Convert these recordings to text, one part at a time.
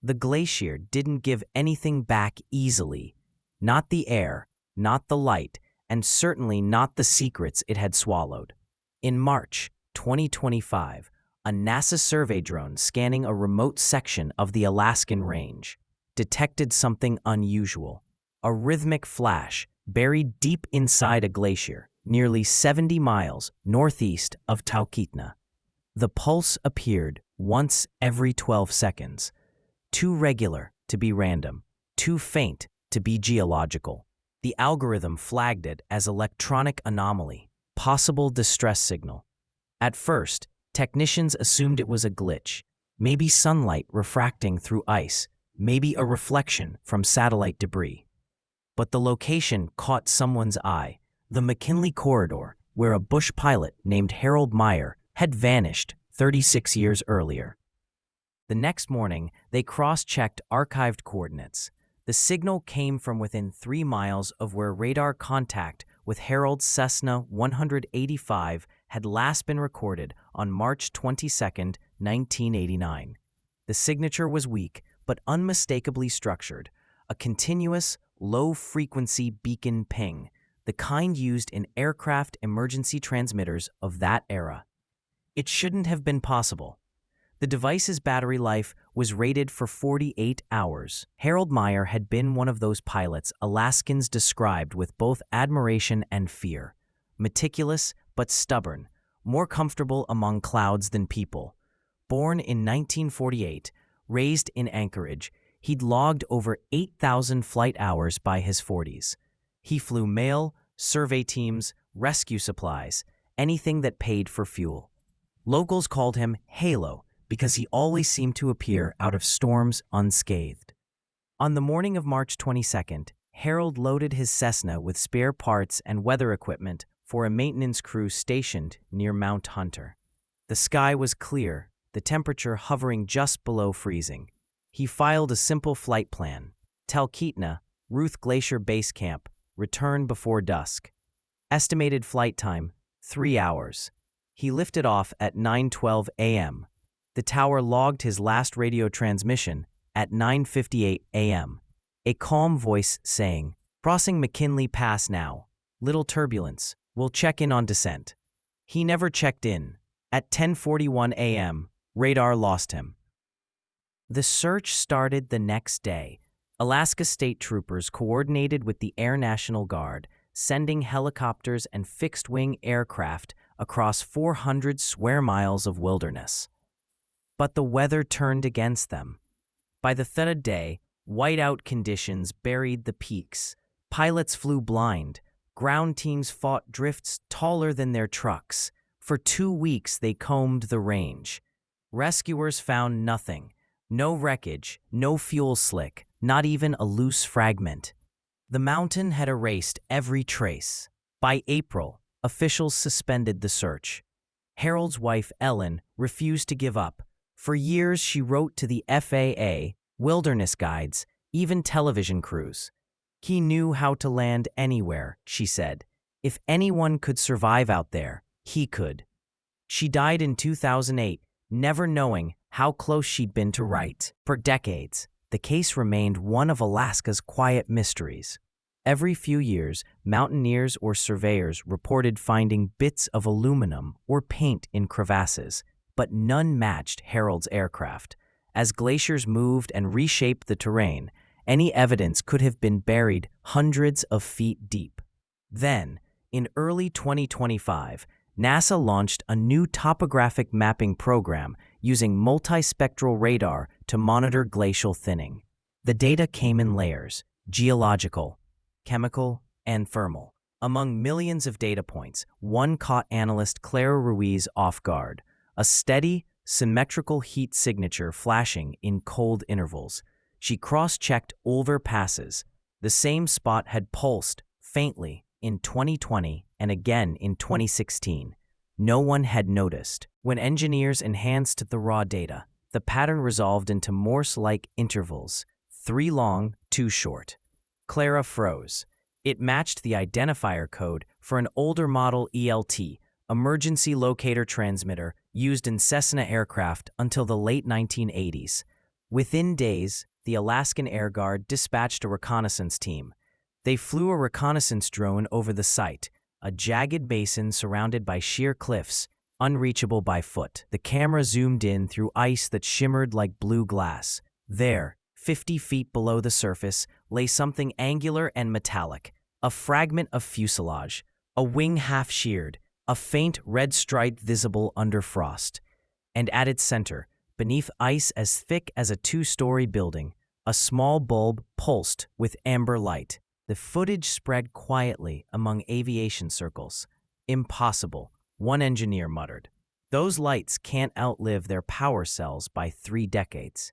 The glacier didn't give anything back easily. Not the air, not the light, and certainly not the secrets it had swallowed. In March 2025, a NASA survey drone scanning a remote section of the Alaskan Range detected something unusual. A rhythmic flash buried deep inside a glacier, nearly 70 miles northeast of Talkeetna. The pulse appeared once every 12 seconds, too regular to be random, too faint to be geological. The algorithm flagged it as electronic anomaly, possible distress signal. At first, technicians assumed it was a glitch, maybe sunlight refracting through ice, maybe a reflection from satellite debris. But the location caught someone's eye, the McKinley Corridor, where a bush pilot named Harold Meyer had vanished 36 years earlier. The next morning, they cross-checked archived coordinates. The signal came from within 3 miles of where radar contact with Harold's Cessna 185 had last been recorded on March 22, 1989. The signature was weak, but unmistakably structured, a continuous, low-frequency beacon ping, the kind used in aircraft emergency transmitters of that era. It shouldn't have been possible. The device's battery life was rated for 48 hours. Harold Meyer had been one of those pilots Alaskans described with both admiration and fear. Meticulous but stubborn, more comfortable among clouds than people. Born in 1948, raised in Anchorage, he'd logged over 8,000 flight hours by his 40s. He flew mail, survey teams, rescue supplies, anything that paid for fuel. Locals called him Halo because he always seemed to appear out of storms unscathed. On the morning of March 22nd, Harold loaded his Cessna with spare parts and weather equipment for a maintenance crew stationed near Mount Hunter. The sky was clear, the temperature hovering just below freezing. He filed a simple flight plan. Talkeetna, Ruth Glacier Base Camp, return before dusk. Estimated flight time, 3 hours. He lifted off at 9:12 a.m. The tower logged his last radio transmission at 9:58 a.m. A calm voice saying, "Crossing McKinley Pass now. Little turbulence. We'll check in on descent." He never checked in. At 10:41 a.m., radar lost him. The search started the next day. Alaska State Troopers coordinated with the Air National Guard, sending helicopters and fixed-wing aircraft across 400 square miles of wilderness. But the weather turned against them. By the third day, whiteout conditions buried the peaks. Pilots flew blind. Ground teams fought drifts taller than their trucks. For 2 weeks, they combed the range. Rescuers found nothing. No wreckage, no fuel slick, not even a loose fragment. The mountain had erased every trace. By April, officials suspended the search. Harold's wife, Ellen, refused to give up. For years, she wrote to the FAA, wilderness guides, even television crews. He knew how to land anywhere, she said. If anyone could survive out there, he could. She died in 2008, never knowing how close she'd been to right. For decades, the case remained one of Alaska's quiet mysteries. Every few years, mountaineers or surveyors reported finding bits of aluminum or paint in crevasses, but none matched Harold's aircraft. As glaciers moved and reshaped the terrain, any evidence could have been buried hundreds of feet deep. Then, in early 2025, NASA launched a new topographic mapping program using multispectral radar to monitor glacial thinning. The data came in layers: geological, chemical, and thermal. Among millions of data points, one caught analyst Clara Ruiz off guard: a steady, symmetrical heat signature flashing in cold intervals. She cross-checked older passes. The same spot had pulsed faintly in 2020 and again in 2016. No one had noticed. When engineers enhanced the raw data, the pattern resolved into Morse-like intervals, 3 long, 2 short. Clara froze. It matched the identifier code for an older model ELT, emergency locator transmitter, used in Cessna aircraft until the late 1980s. Within days, the Alaskan Air Guard dispatched a reconnaissance team. They flew a reconnaissance drone over the site, a jagged basin surrounded by sheer cliffs, unreachable by foot. The camera zoomed in through ice that shimmered like blue glass. There, 50 feet below the surface, lay something angular and metallic, a fragment of fuselage, a wing half-sheared, a faint red stripe visible under frost. And at its center, beneath ice as thick as a two-story building, a small bulb pulsed with amber light. The footage spread quietly among aviation circles. "Impossible," one engineer muttered. "Those lights can't outlive their power cells by 3 decades."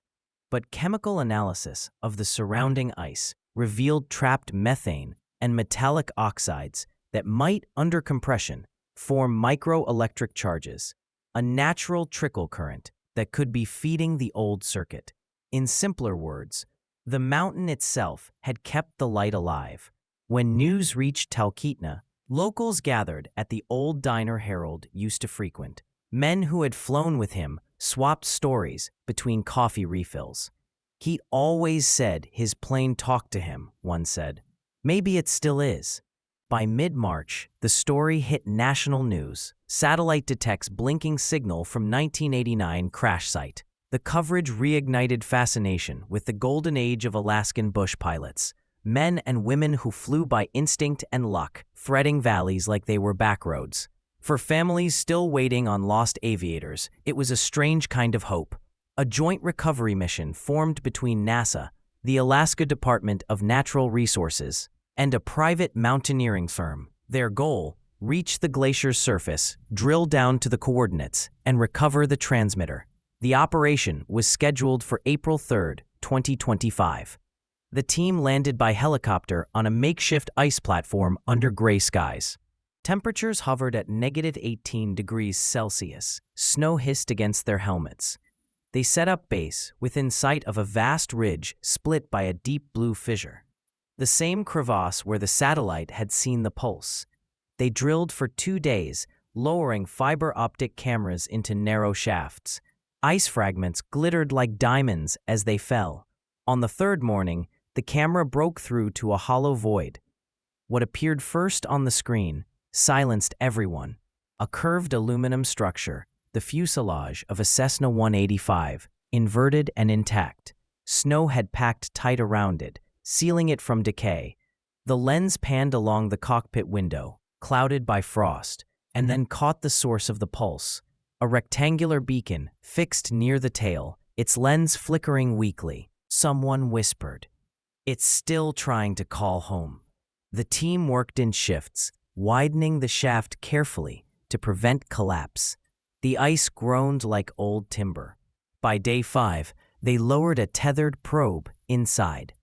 But chemical analysis of the surrounding ice revealed trapped methane and metallic oxides that might, under compression, form microelectric charges, a natural trickle current that could be feeding the old circuit. In simpler words, the mountain itself had kept the light alive. When news reached Talkeetna, locals gathered at the old diner Harold used to frequent. Men who had flown with him swapped stories between coffee refills. "He always said his plane talked to him," one said. "Maybe it still is." By mid-March, the story hit national news. Satellite detects blinking signal from 1989 crash site. The coverage reignited fascination with the golden age of Alaskan bush pilots, men and women who flew by instinct and luck, threading valleys like they were backroads. For families still waiting on lost aviators, it was a strange kind of hope. A joint recovery mission formed between NASA, the Alaska Department of Natural Resources, and a private mountaineering firm. Their goal: reach the glacier's surface, drill down to the coordinates, and recover the transmitter. The operation was scheduled for April 3, 2025. The team landed by helicopter on a makeshift ice platform under gray skies. Temperatures hovered at -18 degrees Celsius. Snow hissed against their helmets. They set up base within sight of a vast ridge split by a deep blue fissure, the same crevasse where the satellite had seen the pulse. They drilled for 2 days, lowering fiber optic cameras into narrow shafts. Ice fragments glittered like diamonds as they fell. On the 3rd morning, the camera broke through to a hollow void. What appeared first on the screen silenced everyone. A curved aluminum structure, the fuselage of a Cessna 185, inverted and intact. Snow had packed tight around it, sealing it from decay. The lens panned along the cockpit window, clouded by frost, and then caught the source of the pulse. A rectangular beacon fixed near the tail, its lens flickering weakly. Someone whispered, "It's still trying to call home." The team worked in shifts, widening the shaft carefully to prevent collapse. The ice groaned like old timber. By day 5, they lowered a tethered probe inside.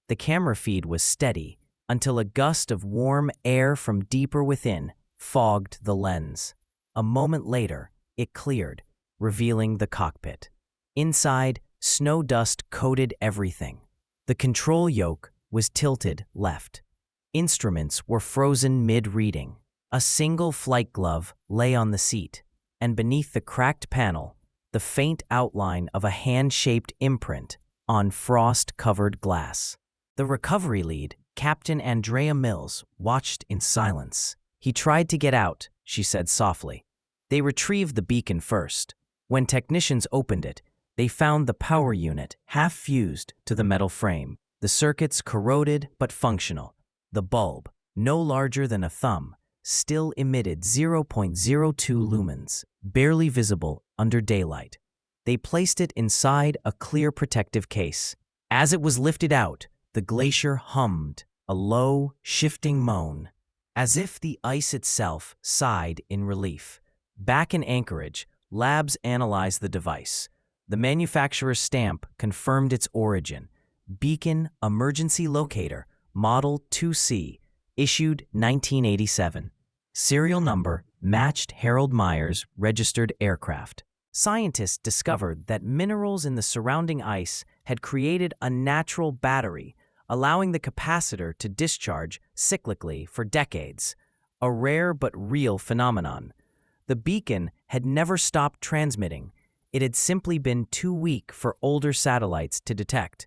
The camera feed was steady until a gust of warm air from deeper within fogged the lens. A moment later, it cleared, revealing the cockpit. Inside, snow dust coated everything. The control yoke was tilted left. Instruments were frozen mid-reading. A single flight glove lay on the seat, and beneath the cracked panel, the faint outline of a hand-shaped imprint on frost-covered glass. The recovery lead, Captain Andrea Mills, watched in silence. "He tried to get out," she said softly. They retrieved the beacon first. When technicians opened it, they found the power unit half-fused to the metal frame, the circuits corroded but functional. The bulb, no larger than a thumb, still emitted 0.02 lumens, barely visible under daylight. They placed it inside a clear protective case. As it was lifted out, the glacier hummed, a low, shifting moan, as if the ice itself sighed in relief. Back in Anchorage, labs analyzed the device. The manufacturer's stamp confirmed its origin. Beacon Emergency Locator, Model 2C, issued 1987. Serial number matched Harold Meyer's registered aircraft. Scientists discovered that minerals in the surrounding ice had created a natural battery, allowing the capacitor to discharge cyclically for decades, a rare but real phenomenon. The beacon had never stopped transmitting, It had simply been too weak for older satellites to detect.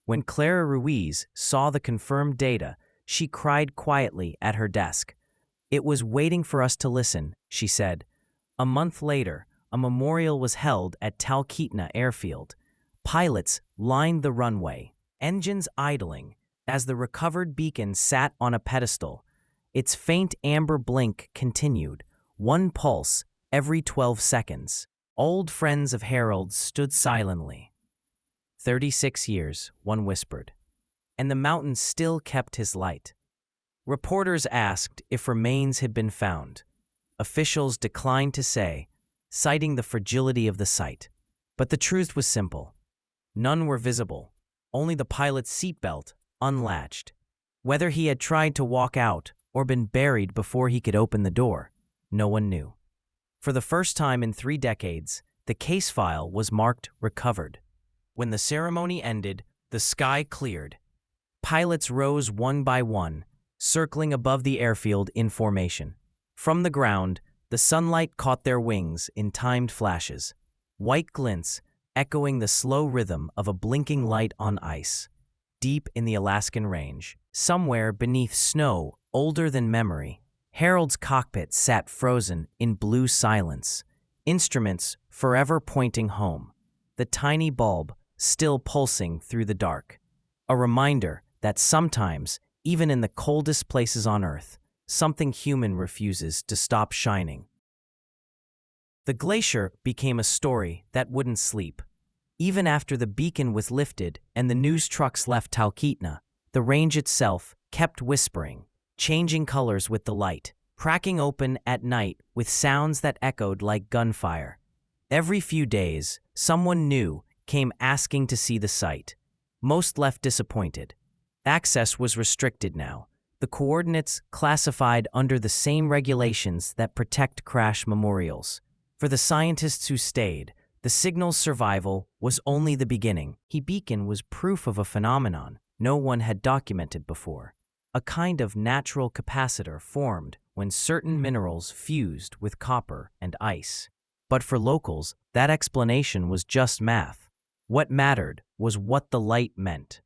When Clara Ruiz saw the confirmed data, she cried quietly at her desk. "It was waiting for us to listen," she said. A month later, a memorial was held at Talkeetna Airfield. Pilots lined the runway, engines idling, as the recovered beacon sat on a pedestal. Its faint amber blink continued, one pulse every 12 seconds. Old friends of Harold's stood silently. 36 years, one whispered, and the mountain still kept his light. Reporters asked if remains had been found. Officials declined to say, citing the fragility of the site. But the truth was simple. None were visible, only the pilot's seatbelt unlatched. Whether he had tried to walk out or been buried before he could open the door, no one knew. For the first time in 3 decades, the case file was marked recovered. When the ceremony ended, the sky cleared. Pilots rose one by one, circling above the airfield in formation. From the ground, the sunlight caught their wings in timed flashes, white glints echoing the slow rhythm of a blinking light on ice. Deep in the Alaskan Range, somewhere beneath snow older than memory, Harold's cockpit sat frozen in blue silence, instruments forever pointing home, the tiny bulb still pulsing through the dark. A reminder that sometimes, even in the coldest places on Earth, something human refuses to stop shining. The glacier became a story that wouldn't sleep. Even after the beacon was lifted and the news trucks left Talkeetna, the range itself kept whispering, changing colors with the light, cracking open at night with sounds that echoed like gunfire. Every few days, someone new came asking to see the site. Most left disappointed. Access was restricted now, the coordinates classified under the same regulations that protect crash memorials. For the scientists who stayed, the signal's survival was only the beginning. The beacon was proof of a phenomenon no one had documented before. A kind of natural capacitor formed when certain minerals fused with copper and ice. But for locals, that explanation was just math. What mattered was what the light meant.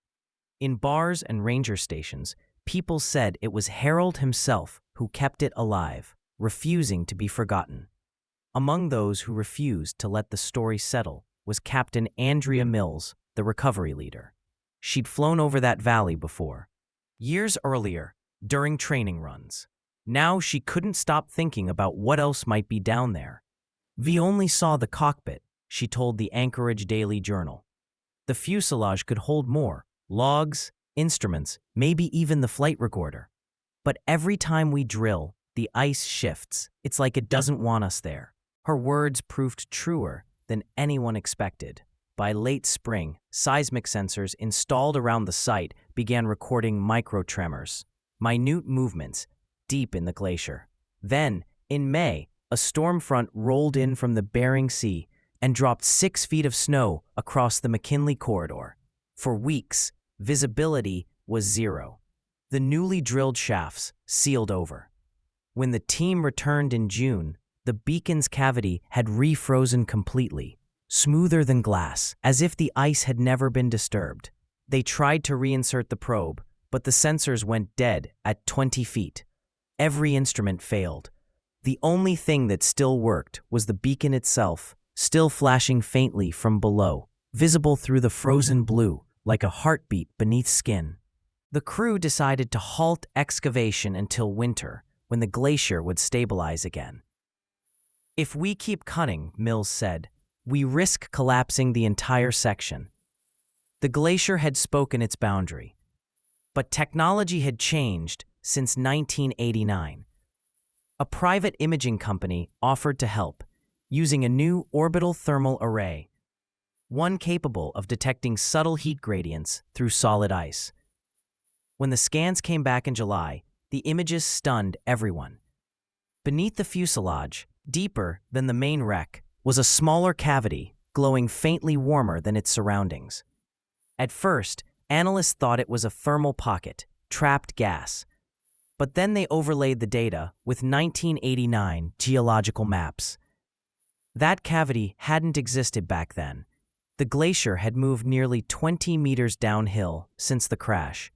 In bars and ranger stations, people said it was Harold himself who kept it alive, refusing to be forgotten. Among those who refused to let the story settle was Captain Andrea Mills, the recovery leader. She'd flown over that valley before, years earlier, during training runs. Now she couldn't stop thinking about what else might be down there. "We only saw the cockpit," she told the Anchorage Daily Journal. "The fuselage could hold more, logs, instruments, maybe even the flight recorder. But every time we drill, the ice shifts. It's like it doesn't want us there." Her words proved truer than anyone expected. By late spring, seismic sensors installed around the site began recording microtremors, minute movements deep in the glacier. Then, in May, a storm front rolled in from the Bering Sea and dropped 6 feet of snow across the McKinley Corridor. For weeks, visibility was zero. The newly drilled shafts sealed over. When the team returned in June, the beacon's cavity had refrozen completely, smoother than glass, as if the ice had never been disturbed. They tried to reinsert the probe, but the sensors went dead at 20 feet. Every instrument failed. The only thing that still worked was the beacon itself, still flashing faintly from below, visible through the frozen blue, like a heartbeat beneath skin. The crew decided to halt excavation until winter, when the glacier would stabilize again. "If we keep cutting," Mills said, "we risk collapsing the entire section." The glacier had spoken its boundary. But technology had changed since 1989. A private imaging company offered to help, using a new orbital thermal array, one capable of detecting subtle heat gradients through solid ice. When the scans came back in July, the images stunned everyone. Beneath the fuselage, deeper than the main wreck, was a smaller cavity, glowing faintly warmer than its surroundings. At first, analysts thought it was a thermal pocket, trapped gas. But then they overlaid the data with 1989 geological maps. That cavity hadn't existed back then. The glacier had moved nearly 20 meters downhill since the crash,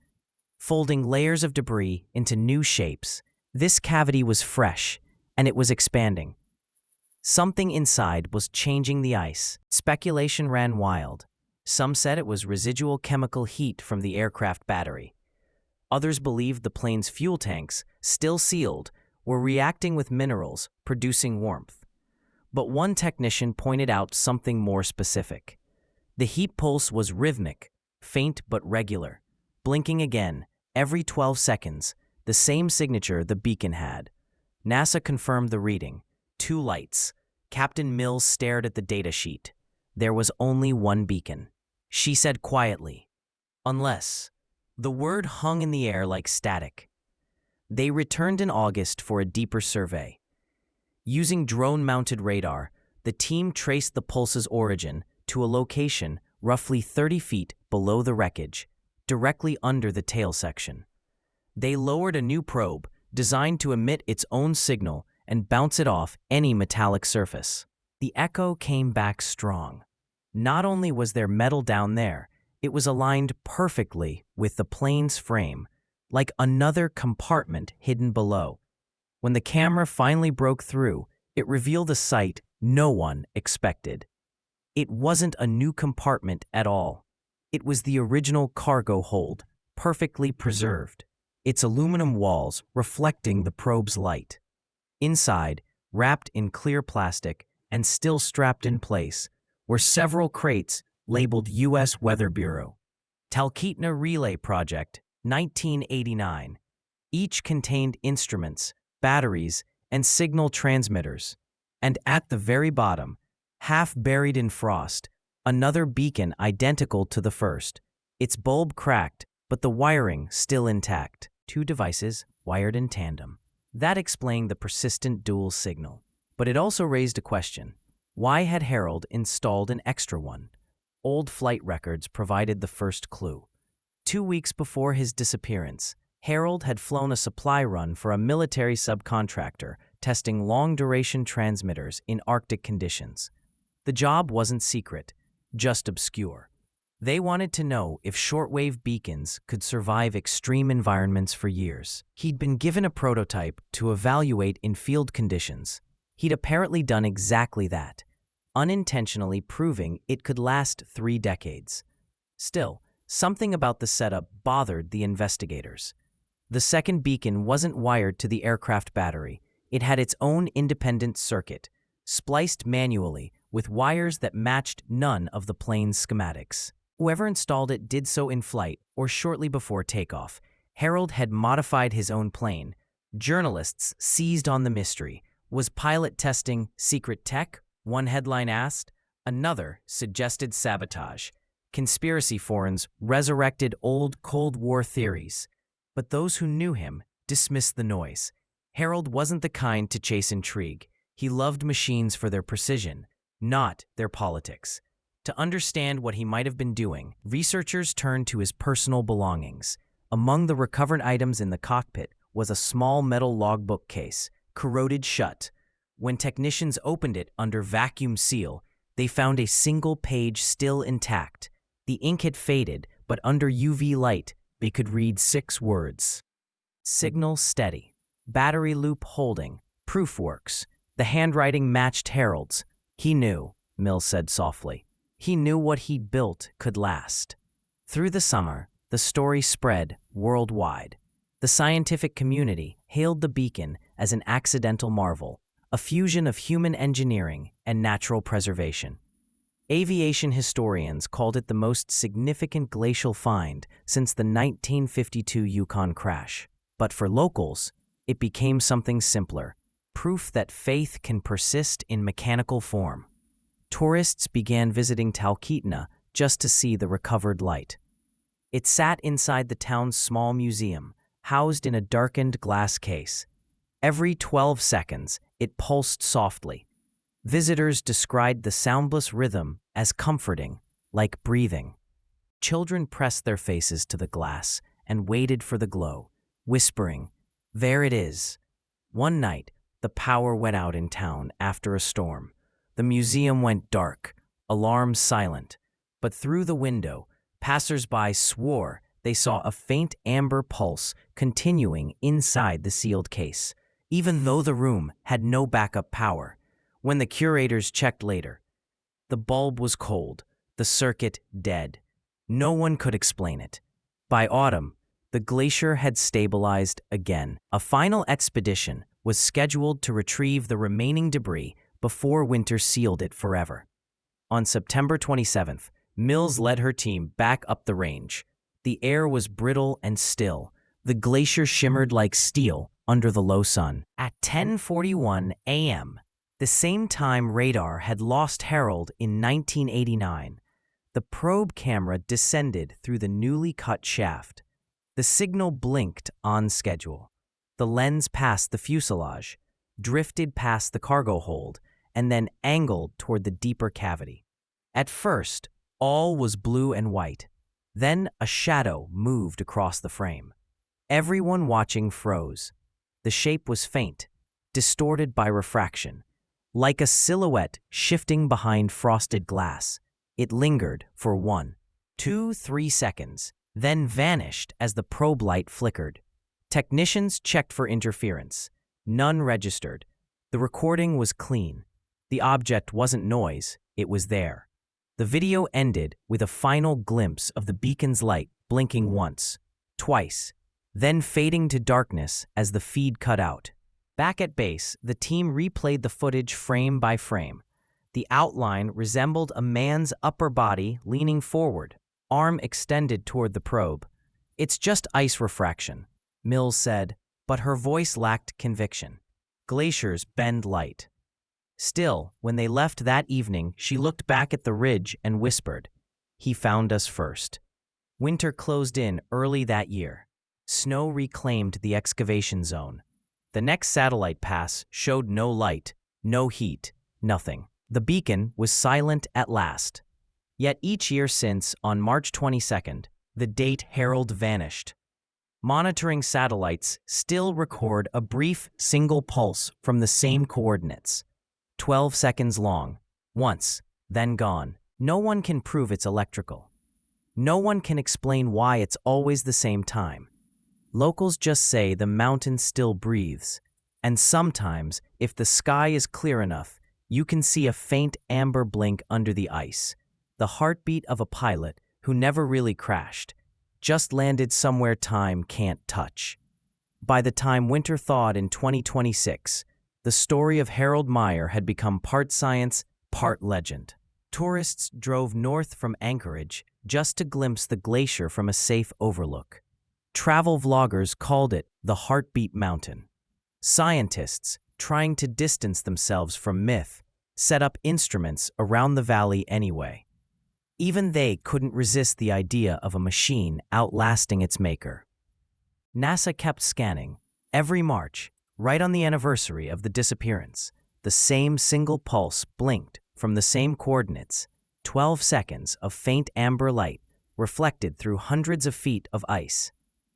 folding layers of debris into new shapes. This cavity was fresh, and it was expanding. Something inside was changing the ice. Speculation ran wild. Some said it was residual chemical heat from the aircraft battery. Others believed the plane's fuel tanks, still sealed, were reacting with minerals, producing warmth. But one technician pointed out something more specific. The heat pulse was rhythmic, faint but regular, blinking again, every 12 seconds, the same signature the beacon had. NASA confirmed the reading. 2 lights. Captain Mills stared at the data sheet. There was only one beacon. She said quietly, "Unless." The word hung in the air like static. They returned in August for a deeper survey. Using drone-mounted radar, the team traced the pulse's origin to a location roughly 30 feet below the wreckage, directly under the tail section. They lowered a new probe, designed to emit its own signal and bounce it off any metallic surface. The echo came back strong. Not only was there metal down there, it was aligned perfectly with the plane's frame, like another compartment hidden below. When the camera finally broke through, it revealed a sight no one expected. It wasn't a new compartment at all. It was the original cargo hold, perfectly preserved, its aluminum walls reflecting the probe's light. Inside, wrapped in clear plastic and still strapped in place, were several crates labeled U.S. Weather Bureau. Talkeetna Relay Project, 1989. Each contained instruments, batteries, and signal transmitters. And at the very bottom, half buried in frost, another beacon identical to the first. Its bulb cracked, but the wiring still intact. 2 devices wired in tandem. That explained the persistent dual signal. But it also raised a question. Why had Harold installed an extra one? Old flight records provided the first clue. 2 weeks before his disappearance, Harold had flown a supply run for a military subcontractor testing long-duration transmitters in Arctic conditions. The job wasn't secret, just obscure. They wanted to know if shortwave beacons could survive extreme environments for years. He'd been given a prototype to evaluate in field conditions. He'd apparently done exactly that, unintentionally proving it could last 3 decades. Still, something about the setup bothered the investigators. The second beacon wasn't wired to the aircraft battery. It had its own independent circuit, spliced manually with wires that matched none of the plane's schematics. Whoever installed it did so in flight or shortly before takeoff. Harold had modified his own plane. Journalists seized on the mystery. Was pilot testing secret tech? One headline asked. Another suggested sabotage. Conspiracy forums resurrected old Cold War theories. But those who knew him dismissed the noise. Harold wasn't the kind to chase intrigue. He loved machines for their precision, not their politics. To understand what he might have been doing, researchers turned to his personal belongings. Among the recovered items in the cockpit was a small metal logbook case, corroded shut. When technicians opened it under vacuum seal, they found a single page still intact. The ink had faded, but under UV light, they could read 6 words. Signal steady. Battery loop holding. Proof works. The handwriting matched Harold's. He knew, Mills said softly. He knew what he'd built could last. Through the summer, the story spread worldwide. The scientific community hailed the beacon as an accidental marvel, a fusion of human engineering and natural preservation. Aviation historians called it the most significant glacial find since the 1952 Yukon crash. But for locals, it became something simpler, proof that faith can persist in mechanical form. Tourists began visiting Talkeetna just to see the recovered light. It sat inside the town's small museum, housed in a darkened glass case. Every 12 seconds, it pulsed softly. Visitors described the soundless rhythm as comforting, like breathing. Children pressed their faces to the glass and waited for the glow, whispering, "There it is." One night, the power went out in town after a storm. The museum went dark, alarms silent. But through the window, passers-by swore they saw a faint amber pulse continuing inside the sealed case, even though the room had no backup power. When the curators checked later, the bulb was cold, the circuit dead. No one could explain it. By autumn, the glacier had stabilized again. A final expedition was scheduled to retrieve the remaining debris before winter sealed it forever. On September 27th, Mills led her team back up the range. The air was brittle and still. The glacier shimmered like steel under the low sun. At 10:41 a.m., the same time radar had lost Harold in 1989, the probe camera descended through the newly cut shaft. The signal blinked on schedule. The lens passed the fuselage, drifted past the cargo hold, and then angled toward the deeper cavity. At first, all was blue and white. Then a shadow moved across the frame. Everyone watching froze. The shape was faint, distorted by refraction, like a silhouette shifting behind frosted glass. It lingered for 1, 2, 3 seconds, then vanished as the probe light flickered. Technicians checked for interference. None registered. The recording was clean. The object wasn't noise, it was there. The video ended with a final glimpse of the beacon's light blinking once, twice, then fading to darkness as the feed cut out. Back at base, the team replayed the footage frame by frame. The outline resembled a man's upper body leaning forward, arm extended toward the probe. "It's just ice refraction," Mills said, but her voice lacked conviction. "Glaciers bend light." Still, when they left that evening, she looked back at the ridge and whispered, "He found us first." Winter closed in early that year. Snow reclaimed the excavation zone. The next satellite pass showed no light, no heat, nothing. The beacon was silent at last. Yet each year since, on March 22nd, the date Harold vanished. Monitoring satellites still record a brief single pulse from the same coordinates. 12 seconds long, once, then gone. No one can prove it's electrical. No one can explain why it's always the same time. Locals just say the mountain still breathes, and sometimes, if the sky is clear enough, you can see a faint amber blink under the ice, the heartbeat of a pilot who never really crashed, just landed somewhere time can't touch. By the time winter thawed in 2026, the story of Harold Meyer had become part science, part legend. Tourists drove north from Anchorage just to glimpse the glacier from a safe overlook. Travel vloggers called it the Heartbeat Mountain. Scientists, trying to distance themselves from myth, set up instruments around the valley anyway. Even they couldn't resist the idea of a machine outlasting its maker. NASA kept scanning. Every March, right on the anniversary of the disappearance, the same single pulse blinked from the same coordinates, 12 seconds of faint amber light reflected through hundreds of feet of ice.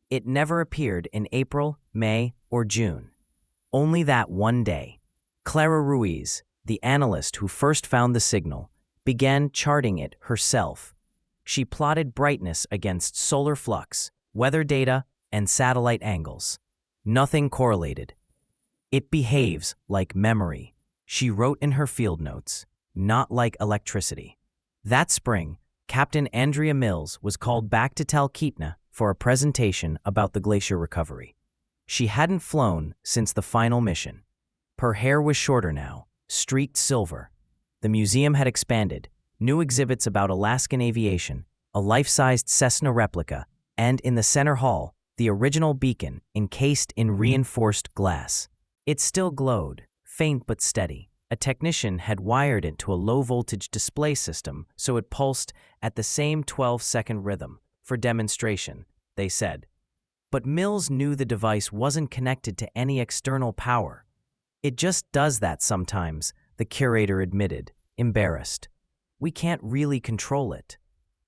It never appeared in April, May, or June. Only that one day. Clara Ruiz, the analyst who first found the signal, began charting it herself. She plotted brightness against solar flux, weather data, and satellite angles. Nothing correlated. "It behaves like memory," she wrote in her field notes, "not like electricity." That spring, Captain Andrea Mills was called back to Talkeetna for a presentation about the glacier recovery. She hadn't flown since the final mission. Her hair was shorter now, streaked silver. The museum had expanded, new exhibits about Alaskan aviation, a life-sized Cessna replica, and in the center hall, the original beacon encased in reinforced glass. It still glowed, faint but steady. A technician had wired it to a low-voltage display system so it pulsed at the same 12-second rhythm. For demonstration, they said. But Mills knew the device wasn't connected to any external power. "It just does that sometimes," the curator admitted, embarrassed. "We can't really control it."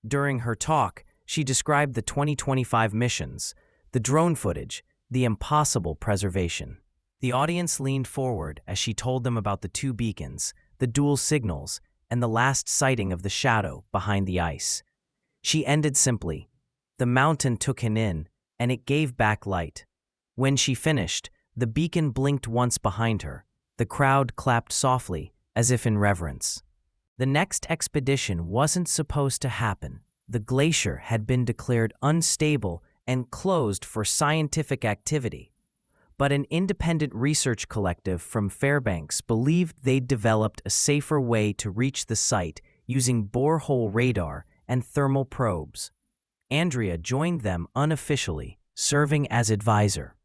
During her talk, she described the 2025 missions, the drone footage, the impossible preservation. The audience leaned forward as she told them about the two beacons, the dual signals, and the last sighting of the shadow behind the ice. She ended simply. The mountain took him in, and it gave back light. When she finished, the beacon blinked once behind her. The crowd clapped softly, as if in reverence. The next expedition wasn't supposed to happen. The glacier had been declared unstable and closed for scientific activity. But an independent research collective from Fairbanks believed they'd developed a safer way to reach the site using borehole radar and thermal probes. Andrea joined them unofficially, serving as advisor.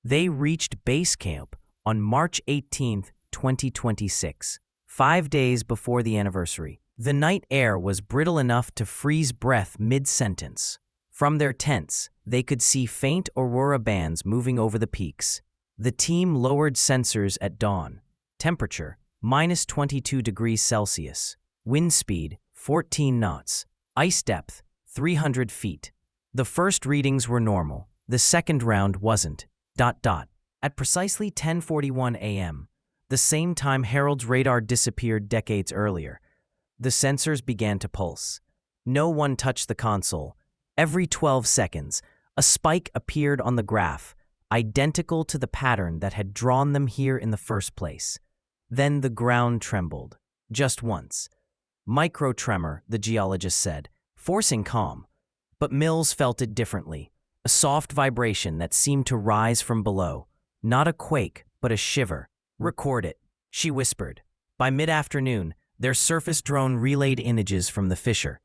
They reached base camp on March 18, 2026, 5 days before the anniversary. The night air was brittle enough to freeze breath mid-sentence. From their tents, they could see faint aurora bands moving over the peaks. The team lowered sensors at dawn. Temperature, minus 22 degrees Celsius. Wind speed, 14 knots. Ice depth, 300 feet. The first readings were normal. The second round wasn't. At precisely 10:41 a.m., the same time Harold's radar disappeared decades earlier, the sensors began to pulse. No one touched the console. Every 12 seconds, a spike appeared on the graph, identical to the pattern that had drawn them here in the first place. Then the ground trembled. Just once. Micro-tremor, the geologist said, forcing calm. But Mills felt it differently. A soft vibration that seemed to rise from below. Not a quake, but a shiver. "Record it," she whispered. By mid-afternoon, their surface drone relayed images from the fissure.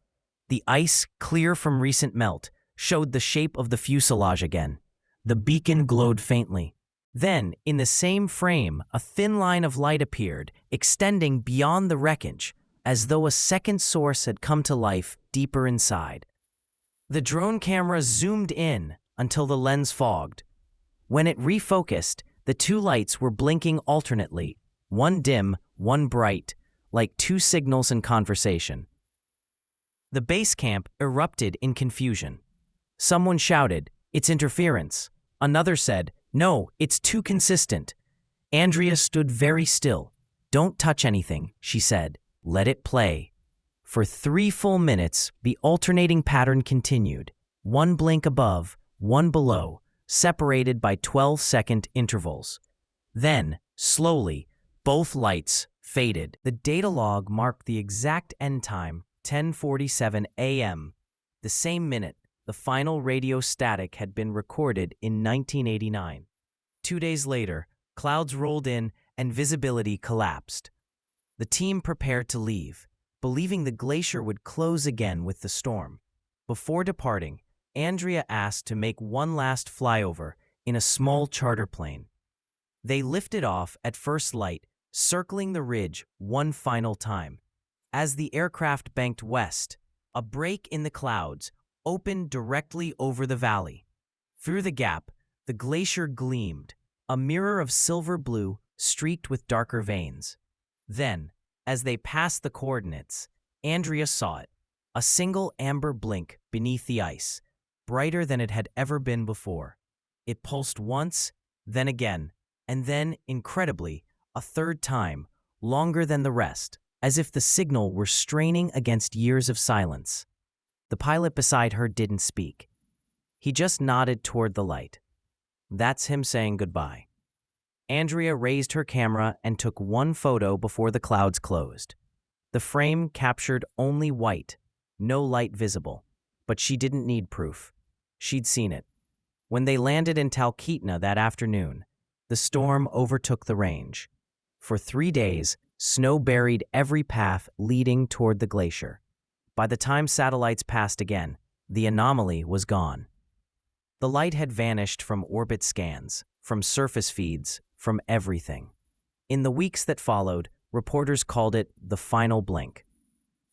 The ice, clear from recent melt, showed the shape of the fuselage again. The beacon glowed faintly. Then, in the same frame, a thin line of light appeared, extending beyond the wreckage, as though a second source had come to life deeper inside. The drone camera zoomed in until the lens fogged. When it refocused, the two lights were blinking alternately, one dim, one bright, like two signals in conversation. The base camp erupted in confusion. Someone shouted, "It's interference." Another said, "No, it's too consistent." Andrea stood very still. "Don't touch anything," she said. "Let it play." For 3 full minutes, the alternating pattern continued. One blink above, one below, separated by 12-second intervals. Then, slowly, both lights faded. The data log marked the exact end time, 10:47 a.m. The same minute, the final radio static had been recorded in 1989. 2 days later, clouds rolled in and visibility collapsed. The team prepared to leave, believing the glacier would close again with the storm. Before departing, Andrea asked to make one last flyover in a small charter plane. They lifted off at first light, circling the ridge one final time. As the aircraft banked west, a break in the clouds opened directly over the valley. Through the gap, the glacier gleamed, a mirror of silver blue streaked with darker veins. Then, as they passed the coordinates, Andrea saw it, a single amber blink beneath the ice, brighter than it had ever been before. It pulsed once, then again, and then, incredibly, a third time, longer than the rest, as if the signal were straining against years of silence. The pilot beside her didn't speak. He just nodded toward the light. That's him saying goodbye. Andrea raised her camera and took one photo before the clouds closed. The frame captured only white, no light visible, but she didn't need proof. She'd seen it. When they landed in Talkeetna that afternoon, the storm overtook the range. For 3 days, snow buried every path leading toward the glacier. By the time satellites passed again, the anomaly was gone. The light had vanished from orbit scans, from surface feeds, from everything. In the weeks that followed, reporters called it the final blink.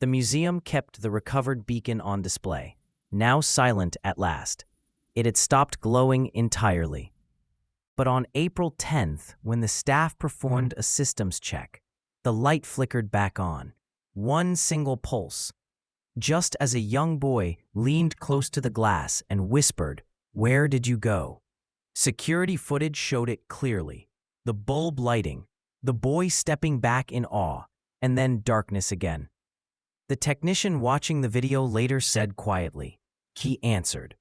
The museum kept the recovered beacon on display, now silent at last. It had stopped glowing entirely. But on April 10th, when the staff performed a systems check, the light flickered back on. One single pulse. Just as a young boy leaned close to the glass and whispered, "Where did you go?" Security footage showed it clearly. The bulb lighting, the boy stepping back in awe, and then darkness again. The technician watching the video later said quietly, he answered.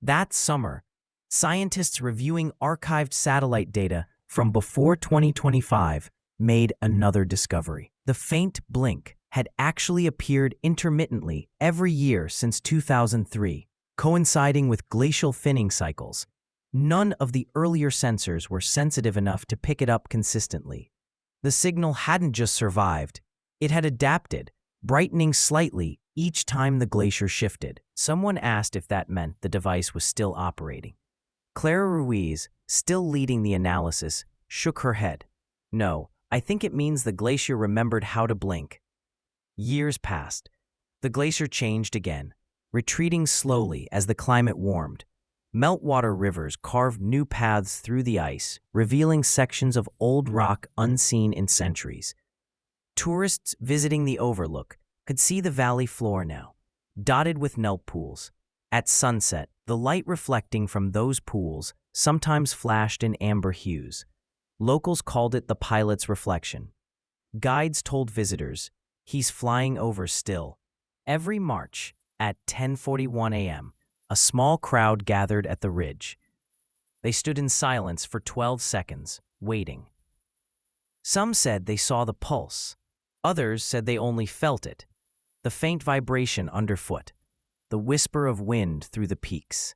That summer, scientists reviewing archived satellite data from before 2025 made another discovery. The faint blink had actually appeared intermittently every year since 2003, coinciding with glacial thinning cycles. None of the earlier sensors were sensitive enough to pick it up consistently. The signal hadn't just survived, it had adapted, brightening slightly each time the glacier shifted. Someone asked if that meant the device was still operating. Clara Ruiz, still leading the analysis, shook her head. No, I think it means the glacier remembered how to blink. Years passed. The glacier changed again, retreating slowly as the climate warmed. Meltwater rivers carved new paths through the ice, revealing sections of old rock unseen in centuries. Tourists visiting the overlook could see the valley floor now, dotted with kelp pools. At sunset, the light reflecting from those pools sometimes flashed in amber hues. Locals called it the pilot's reflection. Guides told visitors, he's flying over still. Every March, at 10:41 a.m., a small crowd gathered at the ridge. They stood in silence for 12 seconds, waiting. Some said they saw the pulse. Others said they only felt it, the faint vibration underfoot, the whisper of wind through the peaks.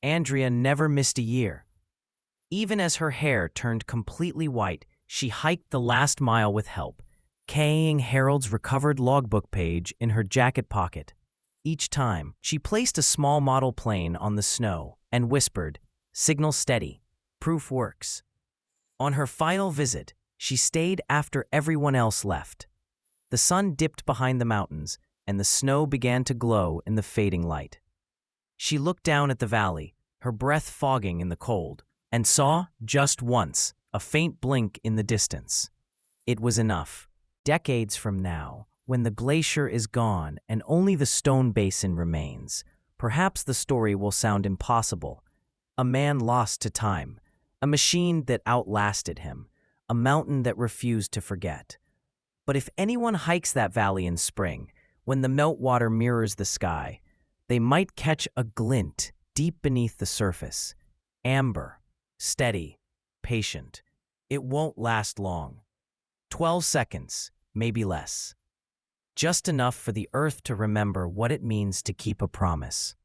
Andrea never missed a year. Even as her hair turned completely white, she hiked the last mile with help, carrying Harold's recovered logbook page in her jacket pocket. Each time, she placed a small model plane on the snow and whispered, "Signal steady. Proof works." On her final visit, she stayed after everyone else left. The sun dipped behind the mountains, and the snow began to glow in the fading light. She looked down at the valley, her breath fogging in the cold, and saw, just once, a faint blink in the distance. It was enough. Decades from now, when the glacier is gone and only the stone basin remains, perhaps the story will sound impossible. A man lost to time, a machine that outlasted him, a mountain that refused to forget. But if anyone hikes that valley in spring, when the meltwater mirrors the sky, they might catch a glint deep beneath the surface. Amber, steady, patient. It won't last long. 12 seconds, maybe less. Just enough for the earth to remember what it means to keep a promise.